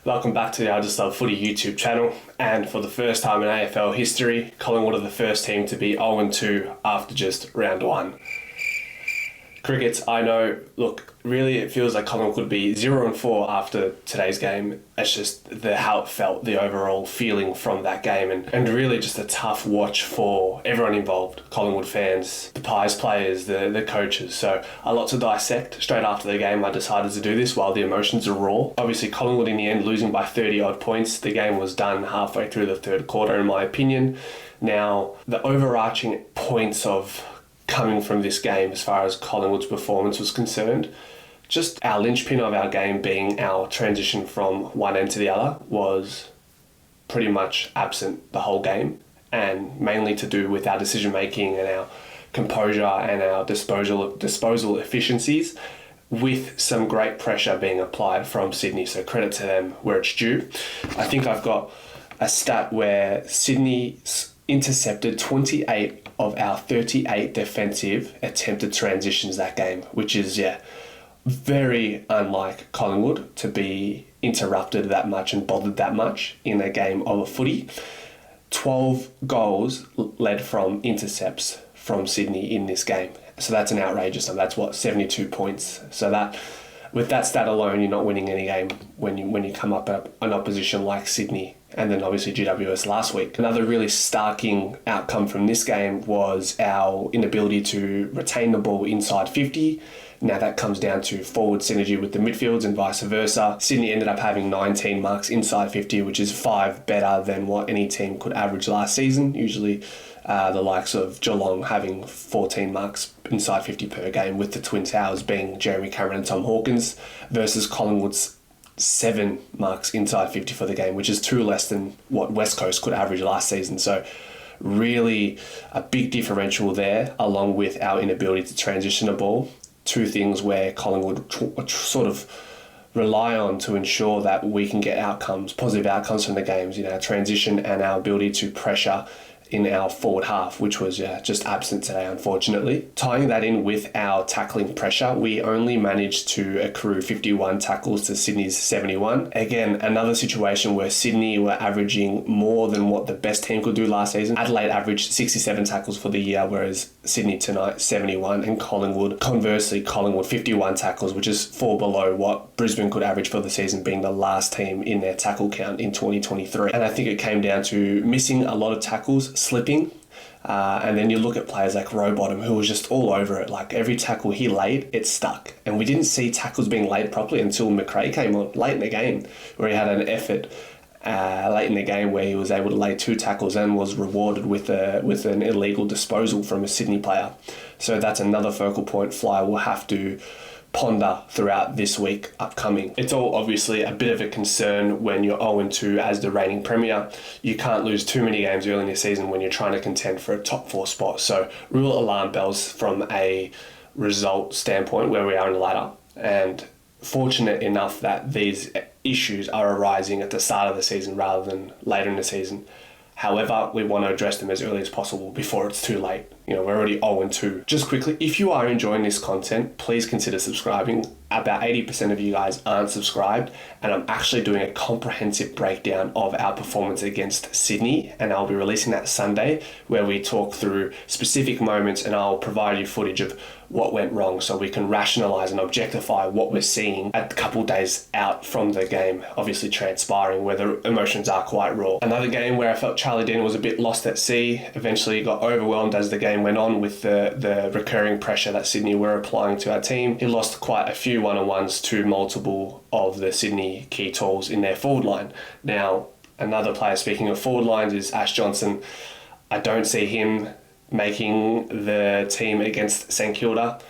Welcome back to the I Just Love Footy YouTube channel, and for the first time in AFL history, Collingwood are the first team to be 0-2 after just round 1. Crickets, I know, look, really it feels like Collingwood could be 0-4 after today's game. It's just how it felt, the overall feeling from that game, and really just a tough watch for everyone involved. Collingwood fans, the Pies players, the coaches. So a lot to dissect. Straight after the game I decided to do this while the emotions are raw. Obviously Collingwood in the end losing by 30 odd points. The game was done halfway through the third quarter in my opinion. Now the overarching points of coming from this game as far as Collingwood's performance was concerned, just our linchpin of our game being our transition from one end to the other was pretty much absent the whole game, and mainly to do with our decision making and our composure and our disposal efficiencies, with some great pressure being applied from Sydney, so credit to them where it's due. I think I've got a stat where Sydney intercepted 28 of our 38 defensive attempted transitions that game, which is, very unlike Collingwood to be interrupted that much and bothered that much in a game of a footy. 12 goals led from intercepts from Sydney in this game. So that's an outrageous number. That's 72 points. So that, with that stat alone, you're not winning any game when you come up at an opposition like Sydney. And then obviously GWS last week. Another really starking outcome from this game was our inability to retain the ball inside 50. Now that comes down to forward synergy with the midfields and vice versa. Sydney ended up having 19 marks inside 50, which is 5 better than what any team could average last season. Usually the likes of Geelong having 14 marks inside 50 per game, with the Twin Towers being Jeremy Cameron and Tom Hawkins, versus Collingwood's 7 marks inside 50 for the game, which is 2 less than what West Coast could average last season. So really a big differential there, along with our inability to transition the ball. 2 things where Collingwood sort of rely on to ensure that we can get positive outcomes from the games, transition and our ability to pressure in our forward half, which was just absent today, unfortunately. Tying that in with our tackling pressure, we only managed to accrue 51 tackles to Sydney's 71. Again, another situation where Sydney were averaging more than what the best team could do last season. Adelaide averaged 67 tackles for the year, whereas Sydney tonight 71, and conversely Collingwood 51 tackles, which is 4 below what Brisbane could average for the season, being the last team in their tackle count in 2023. And I think it came down to missing a lot of tackles, slipping, and then you look at players like Rowbottom, who was just all over it. Like every tackle he laid, it stuck, and we didn't see tackles being laid properly until McRae came on late in the game, where he had an effort late in the game where he was able to lay 2 tackles and was rewarded with an illegal disposal from a Sydney player. So that's another focal point Fly will have to ponder throughout this week upcoming. It's all obviously a bit of a concern when you're 0-2 as the reigning premier. You can't lose too many games early in the season when you're trying to contend for a top 4 spot. So real alarm bells from a result standpoint where we are in the ladder, and fortunate enough that these issues are arising at the start of the season rather than later in the season. However, we want to address them as early as possible before it's too late. We're already 0-2. Just quickly, if you are enjoying this content, please consider subscribing. About 80% of you guys aren't subscribed, and I'm actually doing a comprehensive breakdown of our performance against Sydney, and I'll be releasing that Sunday, where we talk through specific moments, and I'll provide you footage of what went wrong so we can rationalise and objectify what we're seeing a couple days out from the game, obviously transpiring, where the emotions are quite raw. Another game where I felt Charlie Dean was a bit lost at sea, eventually got overwhelmed as the game went on with the recurring pressure that Sydney were applying to our team. He lost quite a few one-on-ones to multiple of the Sydney key tools in their forward line. Now, another player, speaking of forward lines, is Ash Johnson. I don't see him making the team against St Kilda.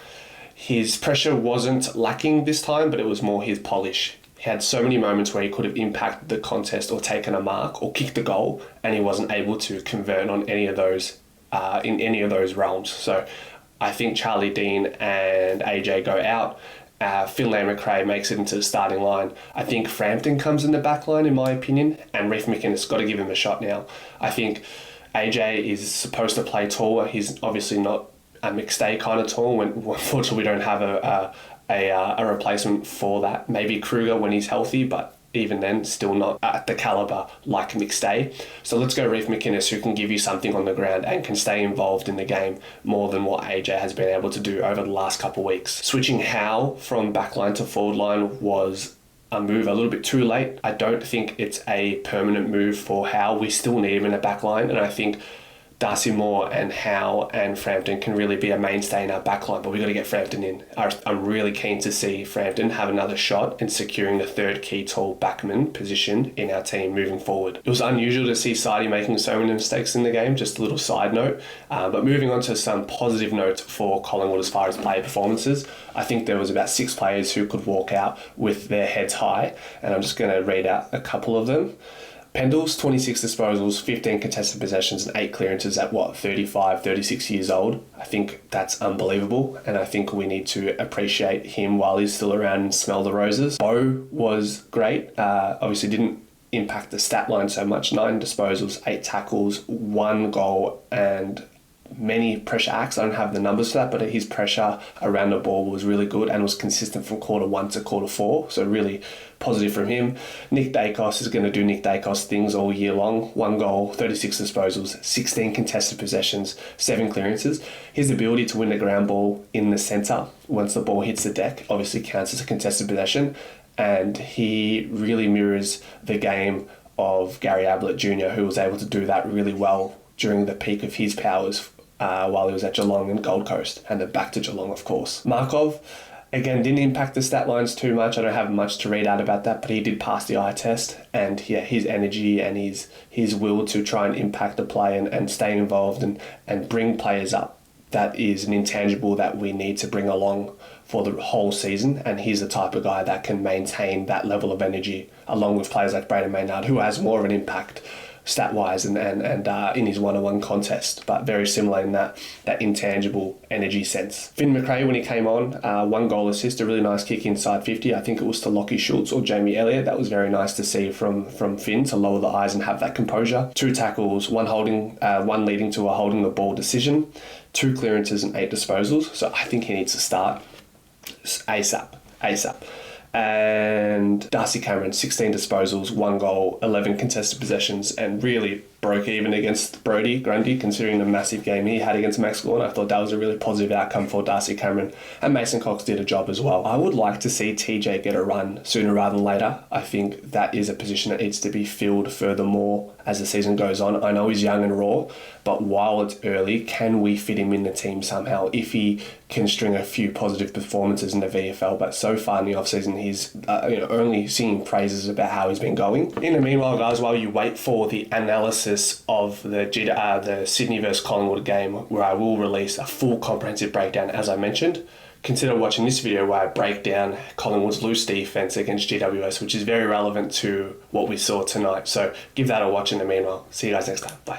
His pressure wasn't lacking this time, but it was more his polish. He had so many moments where he could have impacted the contest or taken a mark or kicked a goal, and he wasn't able to convert on any of those in any of those realms. So I think Charlie Dean and AJ go out. Finlay McRae makes it into the starting line. I think Frampton comes in the back line, in my opinion, and Reef McInnes got to give him a shot now. I think AJ is supposed to play taller. He's obviously not a McStay kind of tall. Unfortunately, we don't have a replacement for that. Maybe Kruger when he's healthy, but even then, still not at the calibre like McStay. So let's go Reef McInnes, who can give you something on the ground and can stay involved in the game more than what AJ has been able to do over the last couple of weeks. Switching Howe from backline to forward line was a move a little bit too late. I don't think it's a permanent move for Howe. We still need him in a backline, and I think Darcy Moore and Howe and Frampton can really be a mainstay in our backline, but we've got to get Frampton in. I'm really keen to see Frampton have another shot in securing the third key tall backman position in our team moving forward. It was unusual to see Sardi making so many mistakes in the game, just a little side note. But moving on to some positive notes for Collingwood as far as player performances, I think there was about 6 players who could walk out with their heads high, and I'm just going to read out a couple of them. Pendle's 26 disposals, 15 contested possessions and 8 clearances at 35, 36 years old. I think that's unbelievable, and I think we need to appreciate him while he's still around and smell the roses. Bo was great. Obviously didn't impact the stat line so much. 9 disposals, 8 tackles, 1 goal and many pressure acts. I don't have the numbers for that, but his pressure around the ball was really good and was consistent from quarter 1 to quarter 4. So really positive from him. Nick Dacos is going to do Nick Dacos things all year long. 1 goal, 36 disposals, 16 contested possessions, 7 clearances. His ability to win the ground ball in the centre once the ball hits the deck obviously counts as a contested possession, and he really mirrors the game of Gary Ablett Jr., who was able to do that really well during the peak of his powers while he was at Geelong and Gold Coast, and then back to Geelong, of course. Markov, again, didn't impact the stat lines too much. I don't have much to read out about that, but he did pass the eye test, and yeah, his energy and his will to try and impact the play and stay involved and bring players up, that is an intangible that we need to bring along for the whole season, and he's the type of guy that can maintain that level of energy along with players like Brayden Maynard, who has more of an impact stat-wise and in his one-on-one contest, but very similar in that intangible energy sense. Finn McRae, when he came on, 1 goal assist, a really nice kick inside 50. I think it was to Lockie Schultz or Jamie Elliott. That was very nice to see from Finn, to lower the eyes and have that composure. 2 tackles, 1 leading to a holding the ball decision, 2 clearances and 8 disposals. So I think he needs to start ASAP. And Darcy Cameron, 16 disposals, 1 goal, 11 contested possessions, and really broke even against Brodie Grundy, considering the massive game he had against Max Gawn. I thought that was a really positive outcome for Darcy Cameron, and Mason Cox did a job as well. I would like to see TJ get a run sooner rather than later. I think that is a position that needs to be filled furthermore as the season goes on. I know he's young and raw, but while it's early, can we fit him in the team somehow if he can string a few positive performances in the VFL? But so far in the off-season, he's only singing praises about how he's been going. In the meanwhile, guys, while you wait for the analysis of the Sydney versus Collingwood game, where I will release a full comprehensive breakdown, as I mentioned, consider watching this video where I break down Collingwood's loose defence against GWS, which is very relevant to what we saw tonight. So give that a watch in the meanwhile. See you guys next time. Bye.